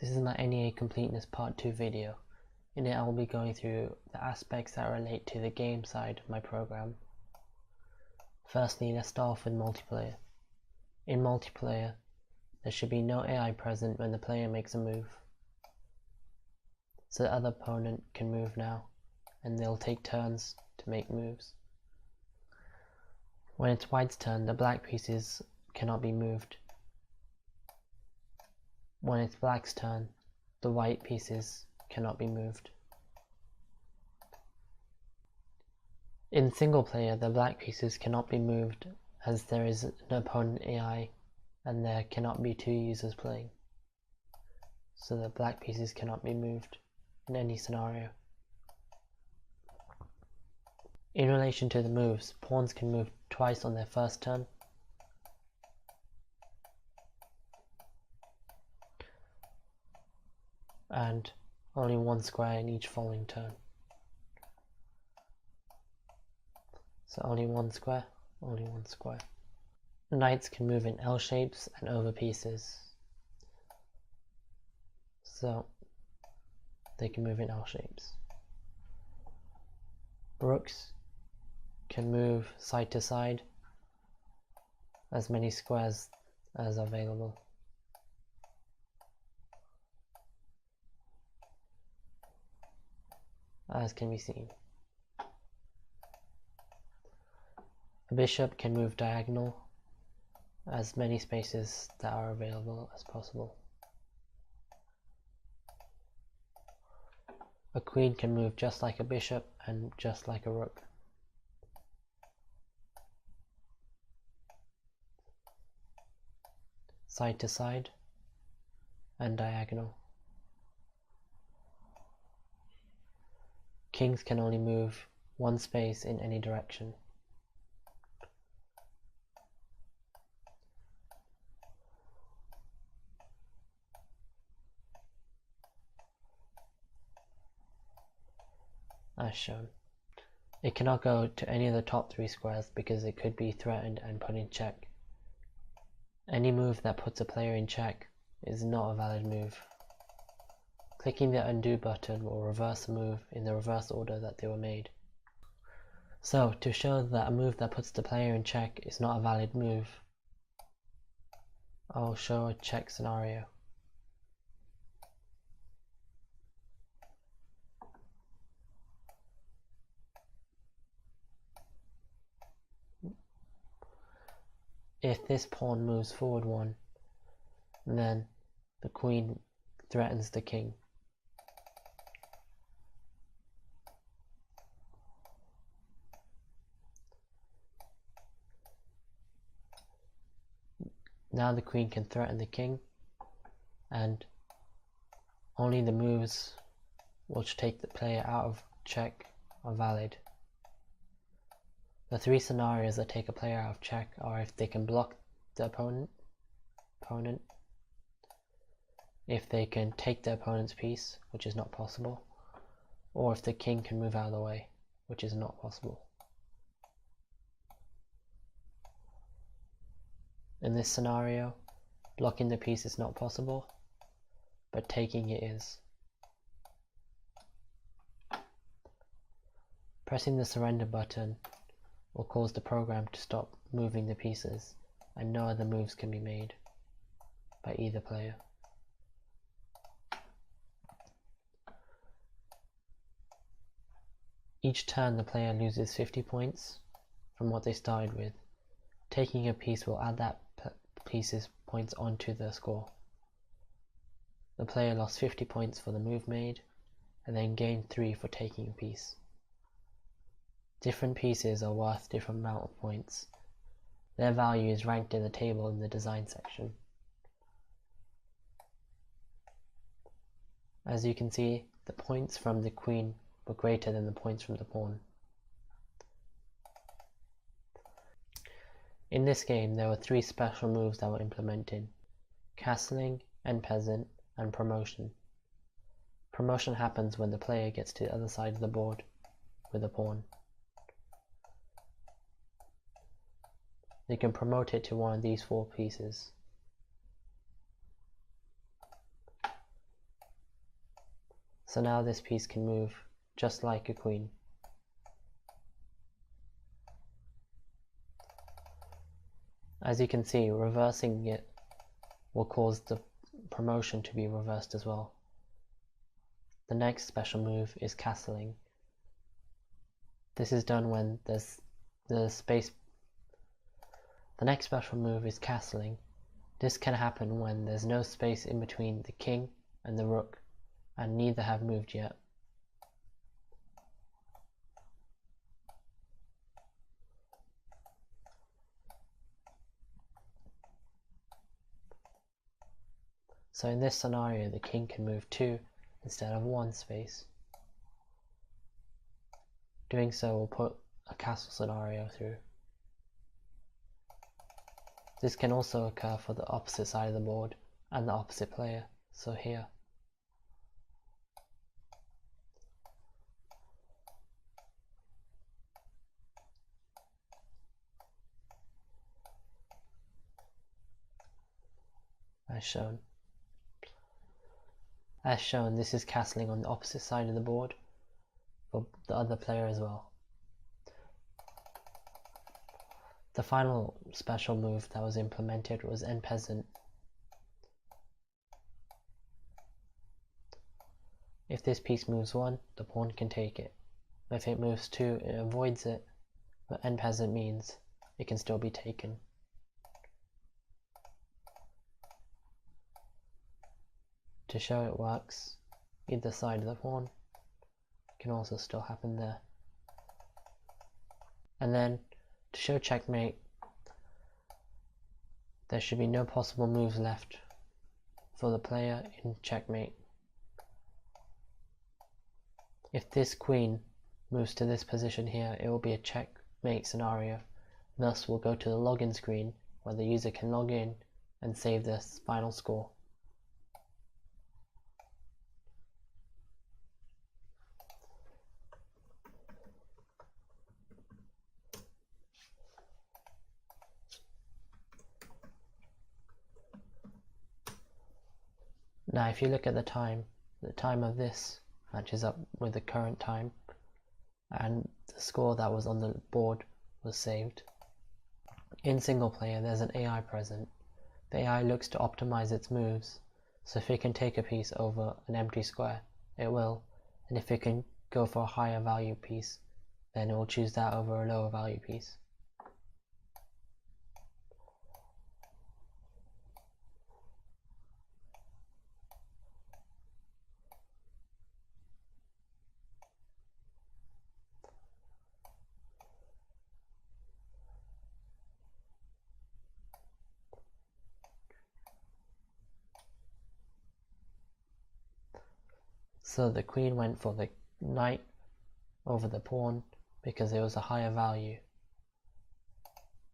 This is my NEA Completeness Part 2 video. In it I will be going through the aspects that relate to the game side of my program. Firstly, let's start off with multiplayer. In multiplayer, there should be no AI present when the player makes a move. So the other opponent can move now, and they'll take turns to make moves. When it's white's turn, the black pieces cannot be moved. When it's black's turn, the white pieces cannot be moved. In single player, the black pieces cannot be moved as there is an opponent AI and there cannot be two users playing. So the black pieces cannot be moved in any scenario. In relation to the moves, pawns can move twice on their first turn. And only one square in each following turn. So only one square, only one square. Knights can move in L shapes and over pieces. So they can move in L shapes. Rooks can move side to side, as many squares as available. As can be seen. A bishop can move diagonal, as many spaces that are available as possible. A queen can move just like a bishop and just like a rook. Side to side and diagonal. Kings can only move one space in any direction. As shown. It cannot go to any of the top three squares because it could be threatened and put in check. Any move that puts a player in check is not a valid move. Clicking the undo button will reverse a move in the reverse order that they were made. So, to show that a move that puts the player in check is not a valid move, I'll show a check scenario. If this pawn moves forward one, then the queen threatens the king. Now the queen can threaten the king, and only the moves which take the player out of check are valid. The three scenarios that take a player out of check are if they can block the opponent, if they can take the opponent's piece, which is not possible, or if the king can move out of the way, which is not possible. In this scenario, blocking the piece is not possible, but taking it is. Pressing the surrender button will cause the program to stop moving the pieces, and no other moves can be made by either player. Each turn the player loses 50 points from what they started with. Taking a piece will add that piece's points onto the score. The player lost 50 points for the move made, and then gained 3 for taking a piece. Different pieces are worth different amount of points. Their value is ranked in the table in the design section. As you can see, the points from the queen were greater than the points from the pawn. In this game there were 3 special moves that were implemented: castling, and peasant, and promotion. Promotion happens when the player gets to the other side of the board with a pawn. They can promote it to one of these 4 pieces. So now this piece can move just like a queen. As you can see, reversing it will cause the promotion to be reversed as well. The next special move is castling. This is done when there's the space. The next special move is castling. This can happen when there's no space in between the king and the rook, and neither have moved yet. So in this scenario, the king can move 2 instead of 1 space. Doing so will put a castle scenario through. This can also occur for the opposite side of the board and the opposite player, so here. As shown. As shown, this is castling on the opposite side of the board for the other player as well. The final special move that was implemented was End Peasant. If this piece moves 1, the pawn can take it. If it moves 2, it avoids it, but End Peasant means it can still be taken. To show it works, either side of the pawn can also still happen there. And then, to show checkmate, there should be no possible moves left for the player in checkmate. If this queen moves to this position here, it will be a checkmate scenario. Thus, we'll go to the login screen where the user can log in and save their final score. Now if you look at the time of this matches up with the current time, and the score that was on the board was saved. In single player, there's an AI present. The AI looks to optimize its moves, so if it can take a piece over an empty square, it will, and if it can go for a higher value piece, then it will choose that over a lower value piece. So the queen went for the knight over the pawn because it was a higher value.